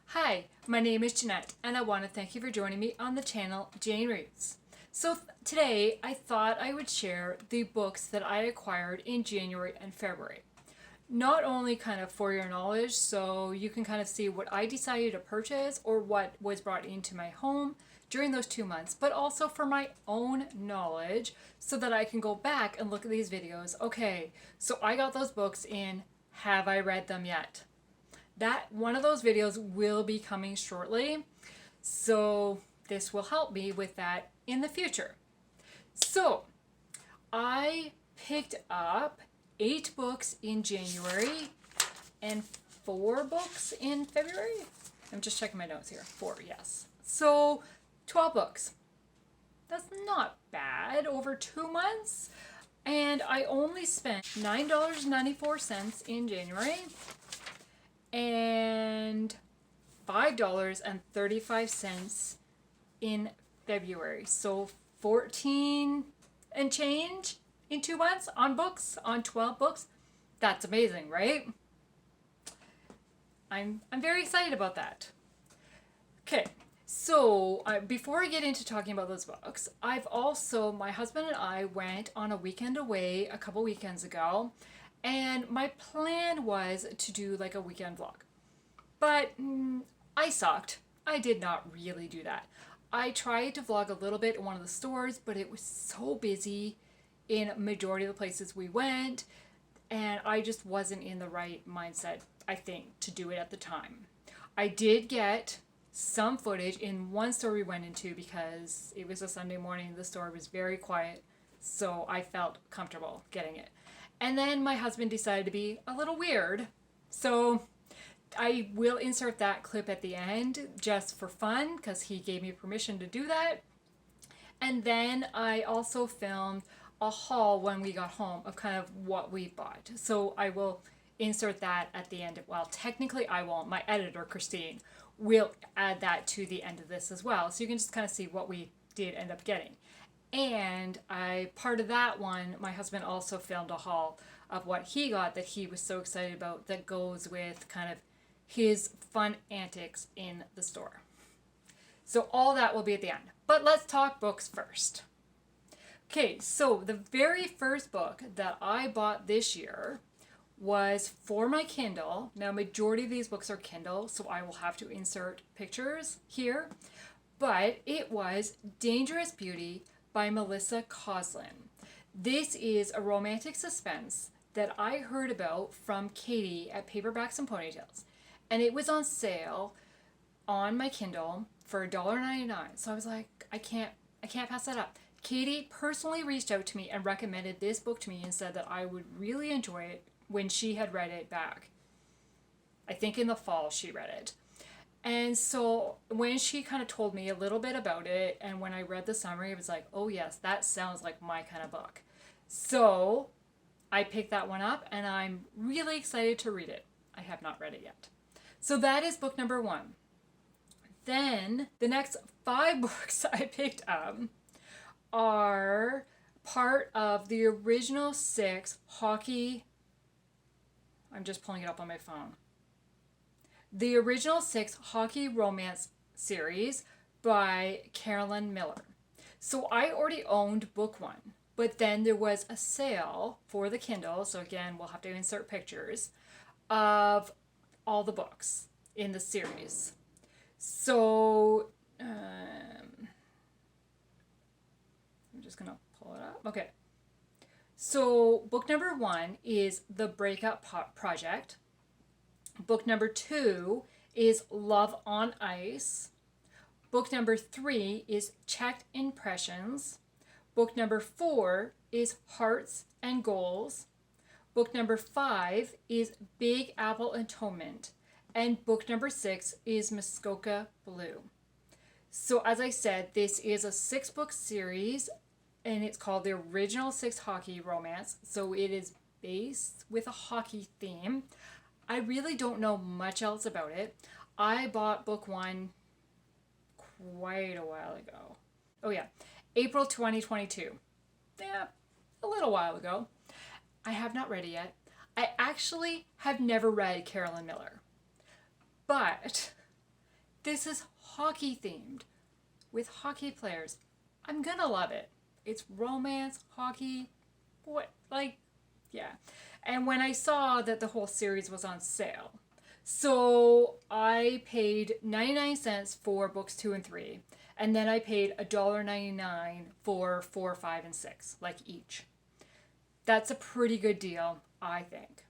Hi, my name is Jeanette, and I want to thank you for joining me on the channel Jane Reads. So today I thought I would share the books that I acquired in January and February. Not only kind of for your knowledge, so you can kind of see what I decided to purchase or what was brought into my home during those 2 months, but also for my own knowledge so that I can go back and look at these videos. Okay, so I got those books in, have I read them yet? That one of those videos will be coming shortly, so this will help me with that in the future. So I picked up 8 books in January and 4 books in February. I'm just checking my notes here. 4, yes. So 12 books. That's not bad over 2 months. And I only spent $9.94 in January and $5.35 in February. So 14 and change in 2 months on books, on 12 books. That's amazing, right? I'm very excited about that. Okay, so before I get into talking about those books, my husband and I went on a weekend away a couple weekends ago, and my plan was to do like a weekend vlog. But I sucked. I did not really do that. I tried to vlog a little bit in one of the stores, but it was so busy in a majority of the places we went, and I just wasn't in the right mindset, I think, to do it at the time. I did get some footage in one store we went into because it was a Sunday morning. The store was very quiet, so I felt comfortable getting it. And then my husband decided to be a little weird, so I will insert that clip at the end just for fun because he gave me permission to do that. And then I also filmed a haul when we got home of kind of what we bought. So I will insert that at the end. Well, technically I won't. My editor, Christine, will add that to the end of this as well. So you can just kind of see what we did end up getting. And part of that one, my husband also filmed a haul of what he got that he was so excited about that goes with kind of his fun antics in the store. So all that will be at the end. But let's talk books first. Okay, so the very first book that I bought this year was for my Kindle. Now, majority of these books are Kindle, so I will have to insert pictures here. But it was Dangerous Beauty by Melissa Koslin. This is a romantic suspense that I heard about from Katie at Paperbacks and Ponytails. And it was on sale on my Kindle for $1.99. So I was like, I can't pass that up. Katie personally reached out to me and recommended this book to me and said that I would really enjoy it when she had read it back. I think in the fall she read it. And so when she kind of told me a little bit about it, and when I read the summary, it was like, oh yes, that sounds like my kind of book. So I picked that one up, and I'm really excited to read it. I have not read it yet. So that is book number 1. Then the next 5 books I picked up are part of the original 6 hockey. I'm just pulling it up on my phone. The original 6 hockey romance series by Carolyn Miller. So I already owned book 1, but then there was a sale for the Kindle. So again, we'll have to insert pictures of all the books in the series. So I'm just gonna pull it up. Okay. So book number 1 is The Breakup Project. Book number 2 is Love on Ice. Book number 3 is Checked Impressions. Book number 4 is Hearts and Goals. Book number 5 is Big Apple Atonement. And book number 6 is Muskoka Blue. So as I said, this is a 6-book series, and it's called The Original 6 Hockey Romance. So it is based with a hockey theme. I really don't know much else about it. I bought book 1 quite a while ago. Oh yeah, April 2022. Yeah, a little while ago. I have not read it yet. I actually have never read Carolyn Miller. But This is hockey themed with hockey players. I'm gonna love it. It's romance, hockey, what, like, yeah. And when I saw that the whole series was on sale, so I paid 99 cents for books 2 and 3, and then I paid $1.99 for 4, 5, and 6, like each. That's a pretty good deal, I think.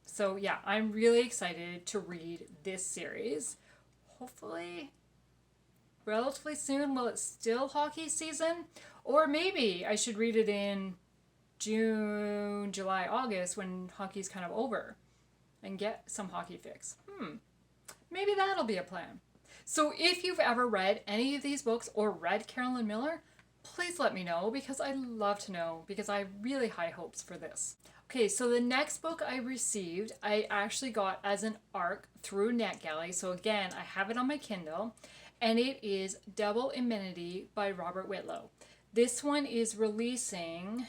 So yeah, I'm really excited to read this series. Hopefully, relatively soon. Will it still hockey season? Or maybe I should read it in June, July, August when hockey's kind of over and get some hockey fix. Maybe that'll be a plan. So if you've ever read any of these books or read Carolyn Miller, please let me know because I'd love to know because I have really high hopes for this. Okay, so the next book I received, I actually got as an ARC through NetGalley. So again, I have it on my Kindle, and it is Double Indemnity by Robert Whitlow. This one is releasing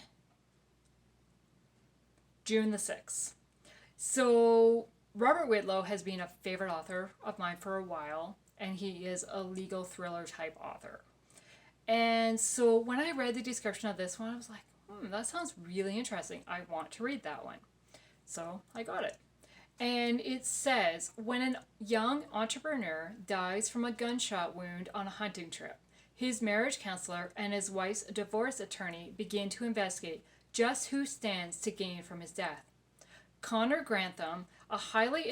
June the 6th. So Robert Whitlow has been a favorite author of mine for a while, and he is a legal thriller type author. And so when I read the description of this one, I was like, that sounds really interesting. I want to read that one. So I got it. And it says, when a young entrepreneur dies from a gunshot wound on a hunting trip, his marriage counselor and his wife's divorce attorney begin to investigate just who stands to gain from his death. Connor Grantham, a highly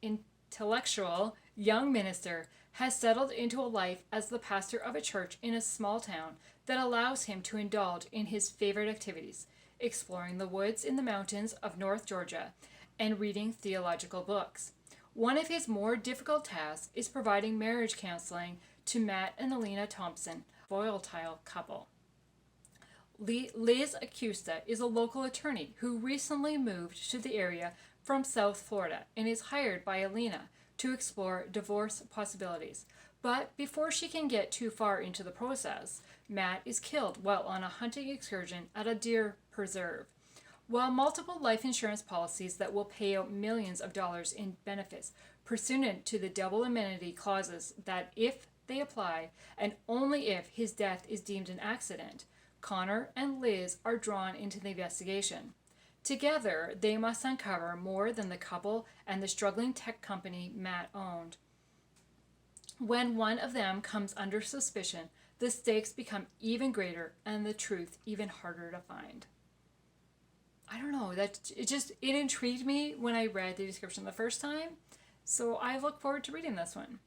intellectual young minister, has settled into a life as the pastor of a church in a small town that allows him to indulge in his favorite activities, exploring the woods in the mountains of North Georgia and reading theological books. One of his more difficult tasks is providing marriage counseling to Matt and Alina Thompson, a volatile couple. Liz Acusta is a local attorney who recently moved to the area from South Florida and is hired by Alina to explore divorce possibilities. But before she can get too far into the process, Matt is killed while on a hunting excursion at a deer preserve. While multiple life insurance policies that will pay out millions of dollars in benefits pursuant to the double indemnity clauses that if they apply, and only if his death is deemed an accident, Connor and Liz are drawn into the investigation. Together, they must uncover more than the couple and the struggling tech company Matt owned. When one of them comes under suspicion, the stakes become even greater and the truth even harder to find. I don't know, it intrigued me when I read the description the first time, so I look forward to reading this one.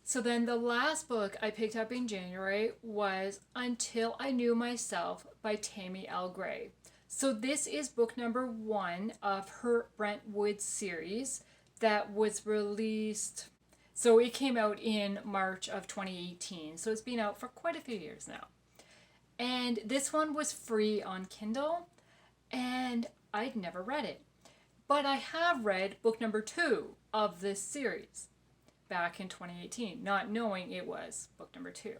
So then the last book I picked up in January was Until I Knew Myself by Tammy L. Gray. So this is book number 1 of her Brentwood series that was released. So it came out in March of 2018. So it's been out for quite a few years now. And this one was free on Kindle, and I'd never read it. But I have read book number 2 of this series back in 2018, not knowing it was book number 2.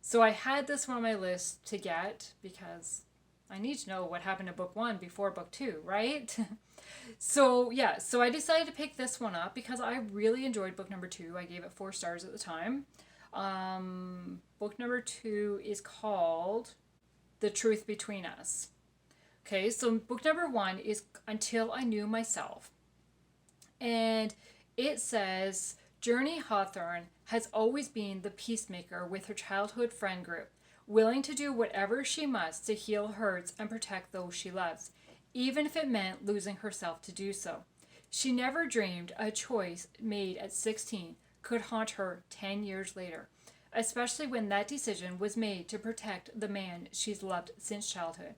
So I had this one on my list to get because I need to know what happened to book 1 before book 2, right? So yeah, so I decided to pick this one up because I really enjoyed book number 2. I gave it 4 stars at the time. Book number 2 is called The Truth Between Us. Okay, so book number 1 is Until I Knew Myself. And it says, Journey Hawthorne has always been the peacemaker with her childhood friend group, willing to do whatever she must to heal hurts and protect those she loves, even if it meant losing herself to do so. She never dreamed a choice made at 16 could haunt her 10 years later, especially when that decision was made to protect the man she's loved since childhood.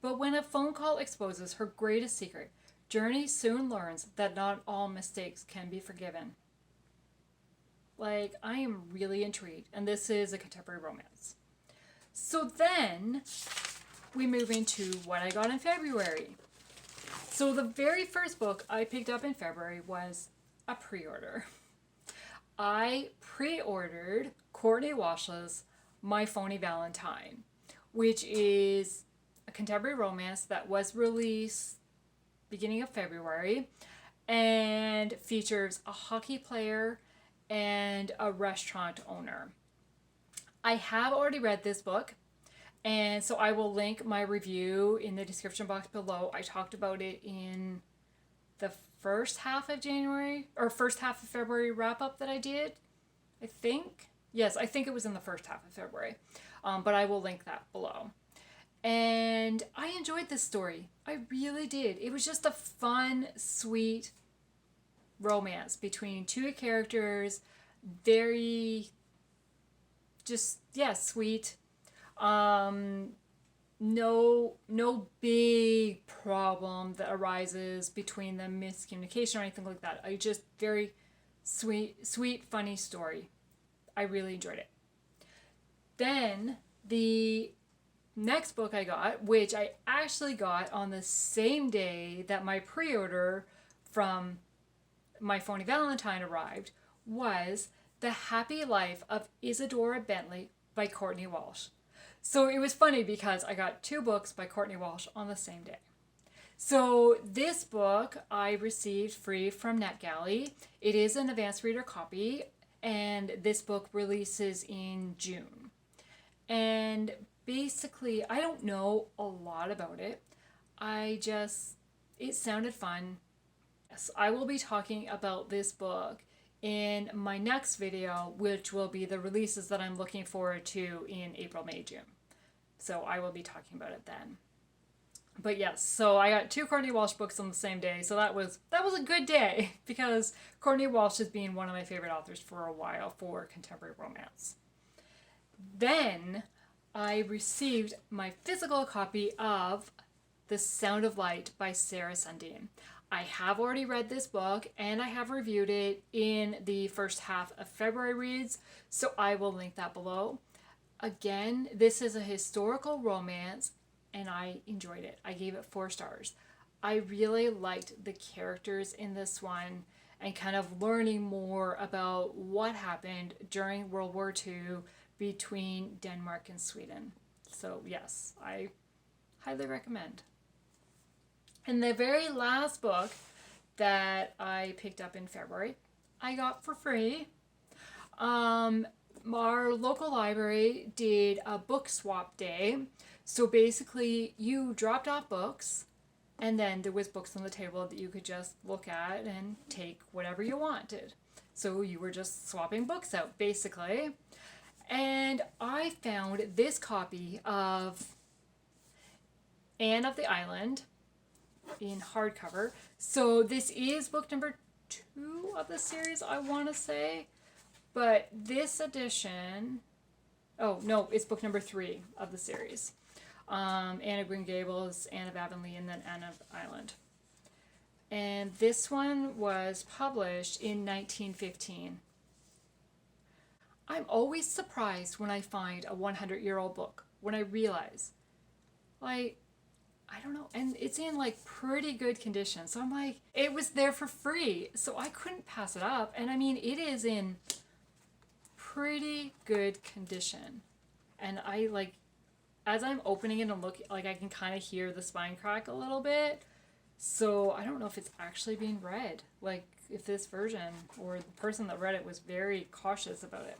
But when a phone call exposes her greatest secret, Journey soon learns that not all mistakes can be forgiven. Like, I am really intrigued, and this is a contemporary romance. So then we move into what I got in February. So the very first book I picked up in February was a pre-order. I pre-ordered Courtney Walsh's My Phony Valentine, which is a contemporary romance that was released beginning of February and features a hockey player and a restaurant owner. I have already read this book, and so I will link my review in the description box below. I talked about it in the first half of January, or first half of February wrap-up that I did, I think. Yes, I think it was in the first half of February, but I will link that below. And I enjoyed this story. I really did. It was just a fun, sweet romance between two characters. Very, just, yeah, sweet. No big problem that arises between them, miscommunication or anything like that. I just, very sweet, funny story. I really enjoyed it. Then the next book I got, which I actually got on the same day that my pre-order from my Phony Valentine arrived, was The Happy Life of Isadora Bentley by Courtney Walsh. So it was funny because I got 2 books by Courtney Walsh on the same day. So this book I received free from NetGalley. It is an advanced reader copy, and this book releases in June. And basically, I don't know a lot about it. It sounded fun. Yes, I will be talking about this book in my next video, which will be the releases that I'm looking forward to in April, May, June. So I will be talking about it then. But yes, so I got 2 Courtney Walsh books on the same day, so that was a good day, because Courtney Walsh has been one of my favorite authors for a while for contemporary romance. Then I received my physical copy of The Sound of Light by Sarah Sundin. I have already read this book, and I have reviewed it in the first half of February reads, so I will link that below. Again, this is a historical romance, and I enjoyed it. I gave it 4 stars. I really liked the characters in this one, and kind of learning more about what happened during World War II between Denmark and Sweden. So yes, I highly recommend. And the very last book that I picked up in February, I got for free. Our local library did a book swap day. So basically, you dropped off books, and then there was books on the table that you could just look at and take whatever you wanted. So you were just swapping books out, basically. And I found this copy of Anne of the Island in hardcover. So this is book number 2 of the series, I want to say. But this edition, oh no, it's book number 3 of the series. Anne of Green Gables, Anne of Avonlea, and then Anne of Island. And this one was published in 1915. I'm always surprised when I find a 100-year-old book, when I realize, like, I don't know, and it's in like pretty good condition. So I'm like, it was there for free, so I couldn't pass it up. And I mean, it is in pretty good condition. And I like, as I'm opening it and looking, like I can kind of hear the spine crack a little bit. So I don't know if it's actually being read. Like if this version or the person that read it was very cautious about it.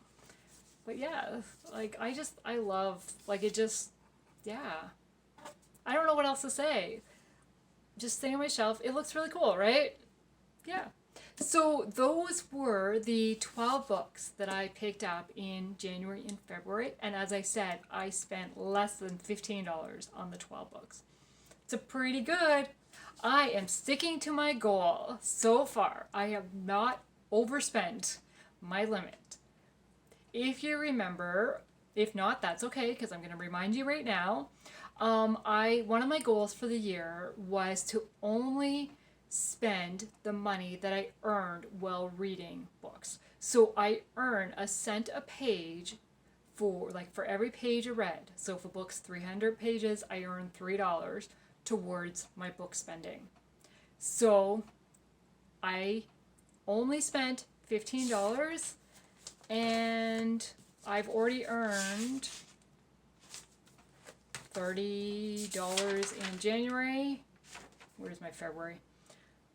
But yeah, like I love, like it just, yeah. I don't know what else to say. Just staying on my shelf. It looks really cool, right? Yeah. So those were the 12 books that I picked up in January and February. And as I said, I spent less than $15 on the 12 books. It's a pretty good. I am sticking to my goal so far. I have not overspent my limit. If you remember, if not, that's okay, because I'm going to remind you right now. One of my goals for the year was to only spend the money that I earned while reading books. So I earn a cent a page for every page I read. So if a book's 300 pages, I earn $3 towards my book spending. So I only spent $15, and I've already earned $30 in January. Where's my February?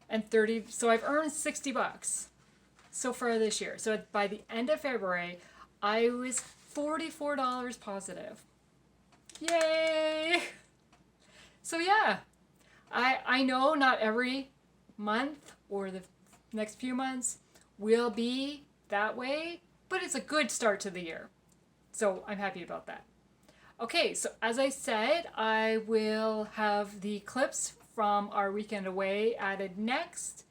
And 30, so I've earned $60. so far this year. So by the end of February, I was $44 positive. Yay! So yeah, I know not every month or the next few months will be that way, but it's a good start to the year. So I'm happy about that. Okay, so as I said, I will have the clips from our weekend away added next.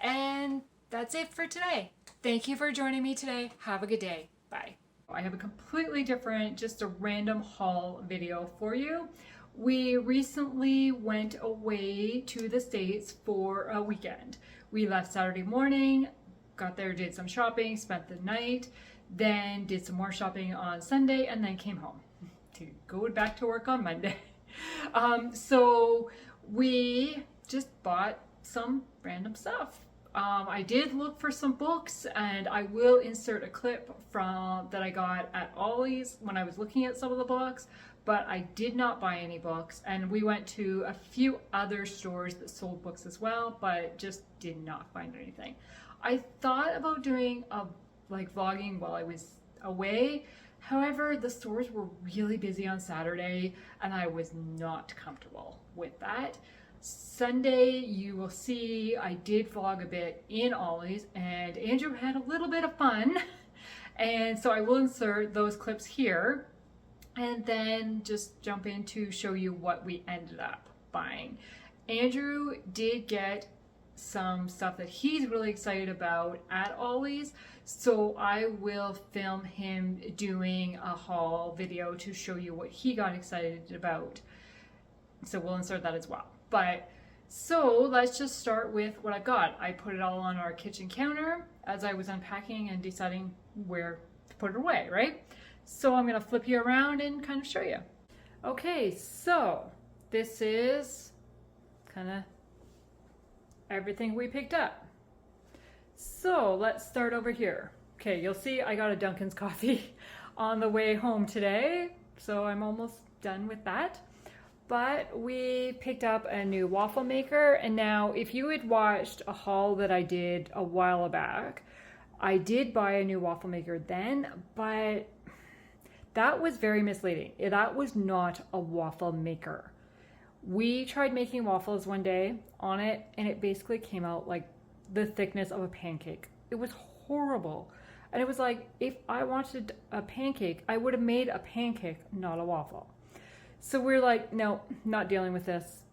And that's it for today. Thank you for joining me today. Have a good day. Bye. I have a completely different, just a random haul video for you. We recently went away to the States for a weekend. We left Saturday morning, got there, did some shopping, spent the night, then did some more shopping on Sunday, and then came home to go back to work on Monday. So we just bought some random stuff. I did look for some books, and I will insert a clip from that I got at Ollie's when I was looking at some of the books, but I did not buy any books. And we went to a few other stores that sold books as well, but just did not find anything. I thought about doing a vlogging while I was away. However, the stores were really busy on Saturday and I was not comfortable with that. Sunday, you will see I did vlog a bit in Ollie's and Andrew had a little bit of fun. And so I will insert those clips here and then just jump in to show you what we ended up buying. Andrew did get some stuff that he's really excited about at Ollie's, so I will film him doing a haul video to show you what he got excited about. So we'll insert that as well. But so let's just start with what I got. I put it all on our kitchen counter as I was unpacking and deciding where to put it away, right? So I'm gonna flip you around and kind of show you. Okay, so this is kind of everything we picked up. So let's start over here. Okay, you'll see I got a Dunkin's coffee on the way home today, so I'm almost done with that. But we picked up a new waffle maker, and now if you had watched a haul that I did a while back, I did buy a new waffle maker then, but that was very misleading. That was not a waffle maker. We tried making waffles one day on it, and it basically came out like the thickness of a pancake. It was horrible. And it was like, if I wanted a pancake, I would have made a pancake, not a waffle. So we're like, no, not dealing with this.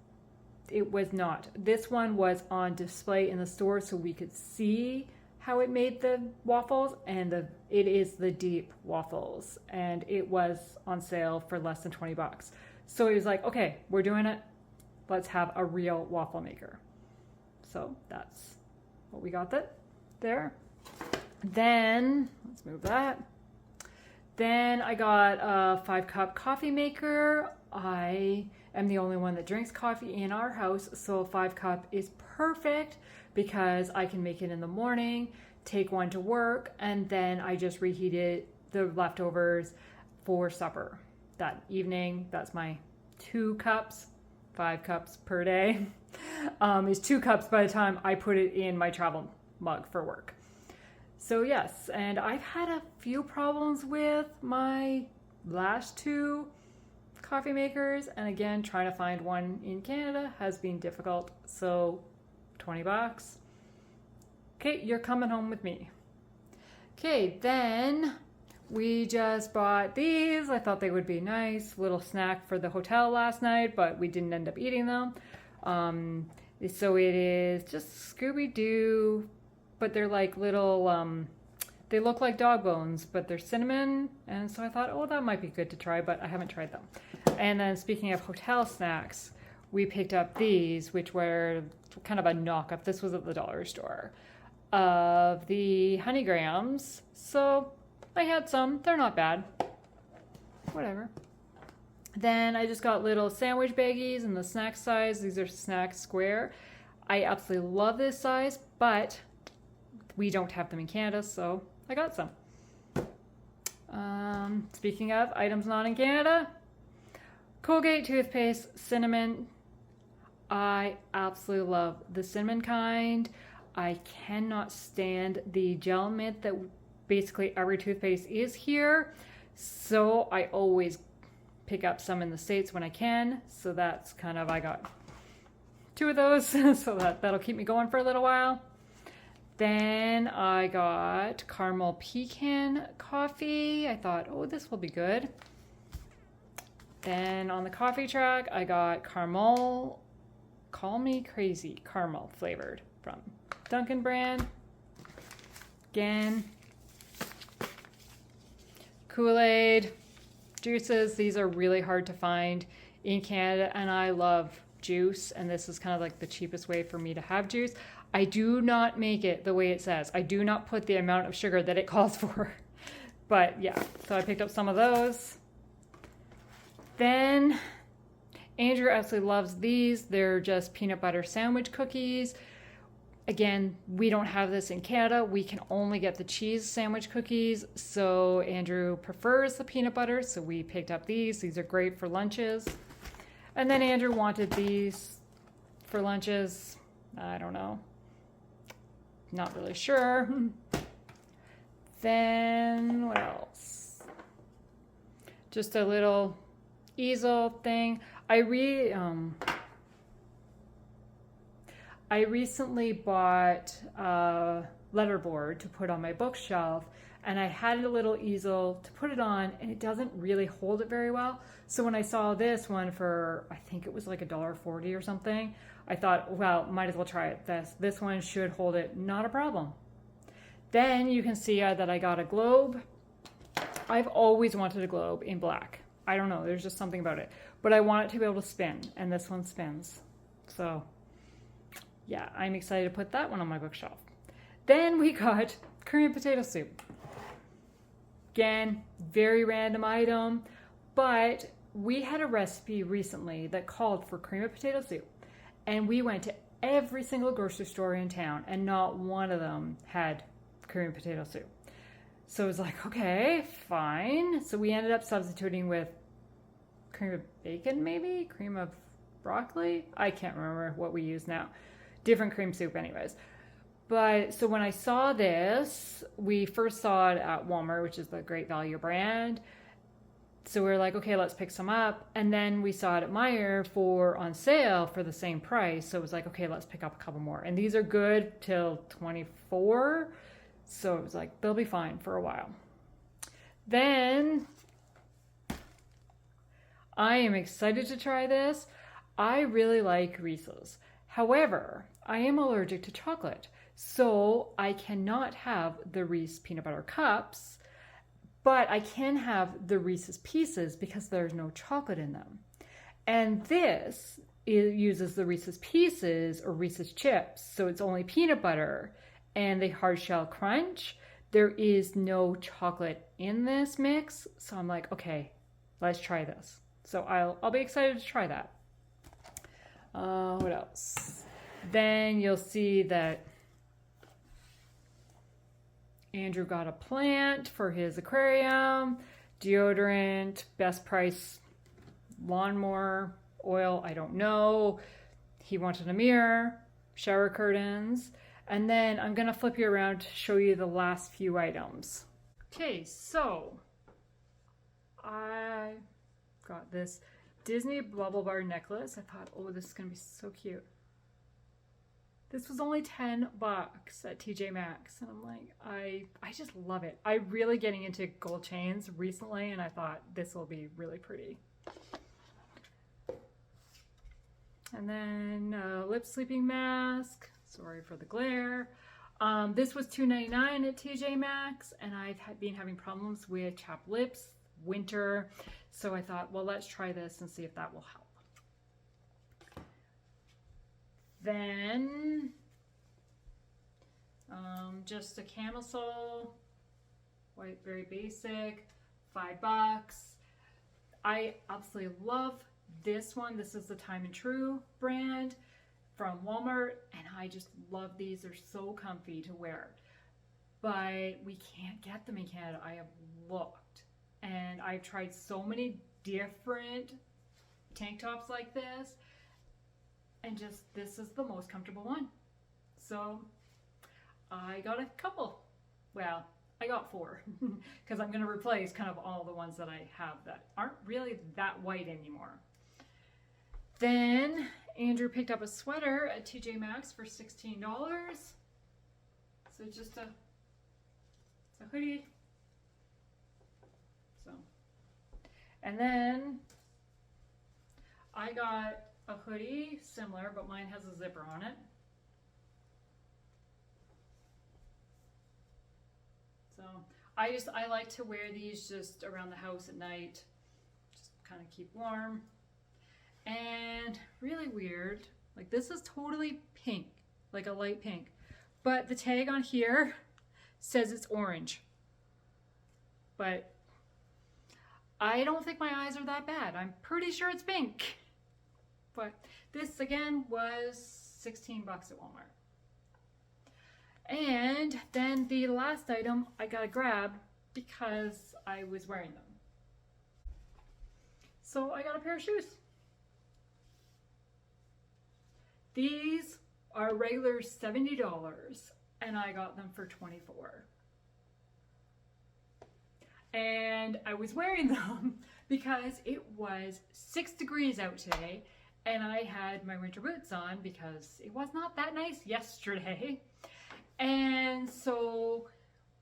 It was not. This one was on display in the store so we could see how it made the waffles, and it is the deep waffles, and it was on sale for less than 20 bucks. So he was like, okay, we're doing it. Let's have a real waffle maker. So that's what we got there. Then, let's move that. Then I got a 5-cup coffee maker. I am the only one that drinks coffee in our house, so a 5-cup is perfect because I can make it in the morning, take one to work, and then I just reheated the leftovers for supper. That evening, that's my 2 cups, 5 cups per day, is 2 cups by the time I put it in my travel mug for work. So yes, and I've had a few problems with my last 2 coffee makers, and again, trying to find one in Canada has been difficult, so 20 bucks. Okay, you're coming home with me. Okay, then we just bought these. I thought they would be nice. Little snack for the hotel last night, but we didn't end up eating them. So it is just Scooby-Doo, but they're like little, they look like dog bones, but they're cinnamon. And so I thought, oh, that might be good to try, but I haven't tried them. And then speaking of hotel snacks, we picked up these, which were kind of a knockoff. This was at the dollar store of the Honey Grahams. So I had some. They're not bad. Whatever. Then I just got little sandwich baggies in the snack size. These are snack square. I absolutely love this size, but we don't have them in Canada, so I got some. Speaking of items not in Canada, Colgate toothpaste, cinnamon. I absolutely love the cinnamon kind. I cannot stand the gel mint that basically every toothpaste is here. So I always pick up some in the States when I can. So that's kind of, I got 2 of those, so that'll keep me going for a little while. Then I got caramel pecan coffee. I thought, oh, this will be good. Then on the coffee track, I got caramel, Call Me Crazy caramel flavored from Dunkin' brand. Again, Kool-Aid, juices. These are really hard to find in Canada, and I love juice, and this is kind of like the cheapest way for me to have juice. I do not make it the way it says. I do not put the amount of sugar that it calls for. But yeah, so I picked up some of those. Then Andrew absolutely loves these. They're just peanut butter sandwich cookies. Again, we don't have this in Canada. We can only get the cheese sandwich cookies. So Andrew prefers the peanut butter, so we picked up these. These are great for lunches. And then Andrew wanted these for lunches. I don't know. Not really sure. Then what else? Just a little easel thing. I recently bought a letterboard to put on my bookshelf, and I had a little easel to put it on, and it doesn't really hold it very well. So when I saw this one for, I think it was like $1.40 or something, I thought, well, might as well try it. This one should hold it, not a problem. Then you can see that I got a globe. I've always wanted a globe in black. I don't know, there's just something about it. But I want it to be able to spin, and this one spins. So yeah, I'm excited to put that one on my bookshelf. Then we got curry and potato soup. Again, very random item, but we had a recipe recently that called for cream of potato soup, and we went to every single grocery store in town, and not one of them had cream of potato soup. So it was like, okay, fine. So we ended up substituting with cream of bacon, maybe? Cream of broccoli? I can't remember what we use now. Different cream soup anyways. But so when I saw this, we first saw it at Walmart, which is the Great Value brand. So we were like, okay, let's pick some up. And then we saw it at Meijer on sale for the same price. So it was like, okay, let's pick up a couple more. And these are good till 24. So it was like, they'll be fine for a while. Then I am excited to try this. I really like Reese's. However, I am allergic to chocolate, so I cannot have the Reese peanut butter cups, but I can have the Reese's Pieces because there's no chocolate in them. And this uses the Reese's Pieces or Reese's Chips, so it's only peanut butter and the hard shell crunch. There is no chocolate in this mix, so I'm like, okay, let's try this. So I'll be excited to try that. What else? Then you'll see that Andrew got a plant for his aquarium, deodorant, best price lawnmower oil, I don't know. He wanted a mirror, shower curtains, and then I'm gonna flip you around to show you the last few items. Okay, so I got this Disney bubble bar necklace. I thought, oh, this is gonna be so cute. This was only $10 at TJ Maxx, and I'm like, I just love it. I'm really getting into gold chains recently, and I thought this will be really pretty. And then lip sleeping mask. Sorry for the glare. This was $2.99 at TJ Maxx, and I've been having problems with chapped lips, winter. So I thought, well, let's try this and see if that will help. Then just a camisole, white, very basic, $5. I absolutely love this one. This is the Time and True brand from Walmart, and I just love these. They're so comfy to wear, but we can't get them in Canada. I have looked, and I've tried so many different tank tops like this, and just this is the most comfortable one. So I got a couple. Well, I got 4 because I'm going to replace kind of all the ones that I have that aren't really that white anymore. Then Andrew picked up a sweater at TJ Maxx for $16. So just a hoodie. So, and then I got a hoodie similar, but mine has a zipper on it. So I like to wear these just around the house at night, just kind of keep warm. And really weird, like this is totally pink, like a light pink, but the tag on here says it's orange. But I don't think my eyes are that bad. I'm pretty sure it's pink. But this again was $16 at Walmart. And then the last item I got to grab because I was wearing them. So I got a pair of shoes. These are regular $70 and I got them for $24. And I was wearing them because it was 6 degrees out today and I had my winter boots on because it was not that nice yesterday. And so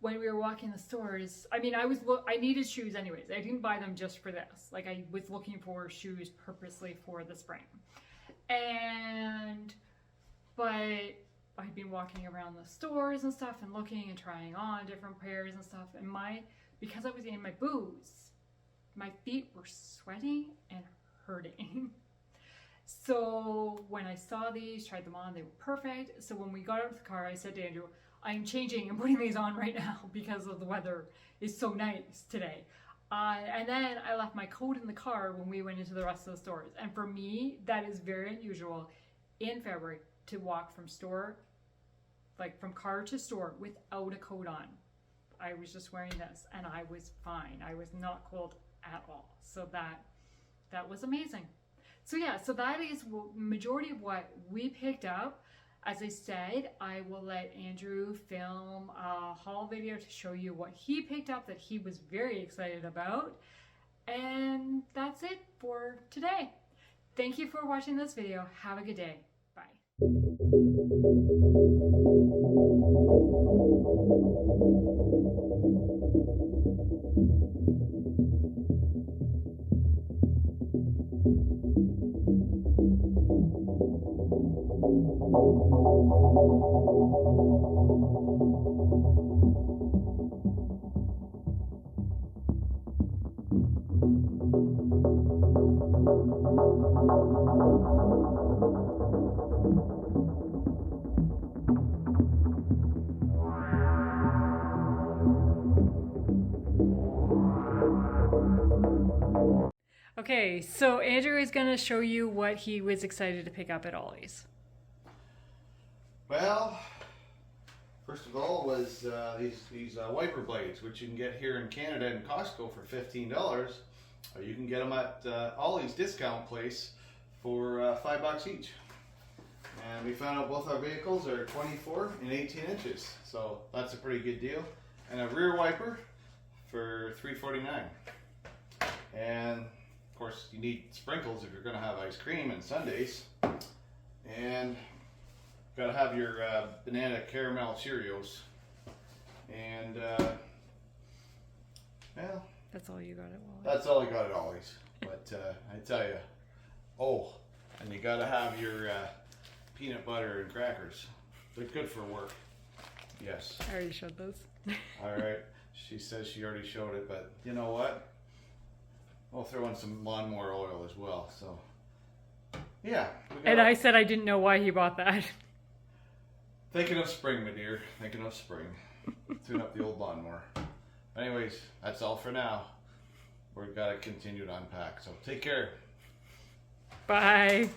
when we were walking the stores, I mean, I needed shoes anyways. I didn't buy them just for this. Like I was looking for shoes purposely for the spring. But I'd been walking around the stores and stuff and looking and trying on different pairs and stuff. And because I was in my boots, my feet were sweating and hurting. So when I saw these, tried them on, they were perfect. So when we got out of the car, I said to Andrew, I'm changing and putting these on right now because of the weather is so nice today. And then I left my coat in the car when we went into the rest of the stores. And for me, that is very unusual in February to walk from car to store without a coat on. I was just wearing this and I was fine. I was not cold at all. So that was amazing. So yeah, so that is majority of what we picked up. As I said, I will let Andrew film a haul video to show you what he picked up that he was very excited about. And that's it for today. Thank you for watching this video. Have a good day. Bye. Okay, so Andrew is going to show you what he was excited to pick up at Ollie's. Well, first of all was these wiper blades, which you can get here in Canada in Costco for $15, or you can get them at Ollie's discount place for $5 each. And we found out both our vehicles are 24 and 18 inches, so that's a pretty good deal. And a rear wiper for $3.49. And of course, you need sprinkles if you're going to have ice cream and sundaes. And got to have your banana caramel Cheerios. And, well, that's all you got at Ollie's. That's all I got at Ollie's. But I tell you, and you got to have your peanut butter and crackers. They're good for work. Yes. I already showed those. All right. She says she already showed it, but you know what? We'll throw in some lawnmower oil as well. So, yeah. And I said I didn't know why he bought that. Thinking of spring, my dear. Thinking of spring. Tune up the old lawnmower. Anyways, that's all for now. We've got to continue to unpack. So take care. Bye.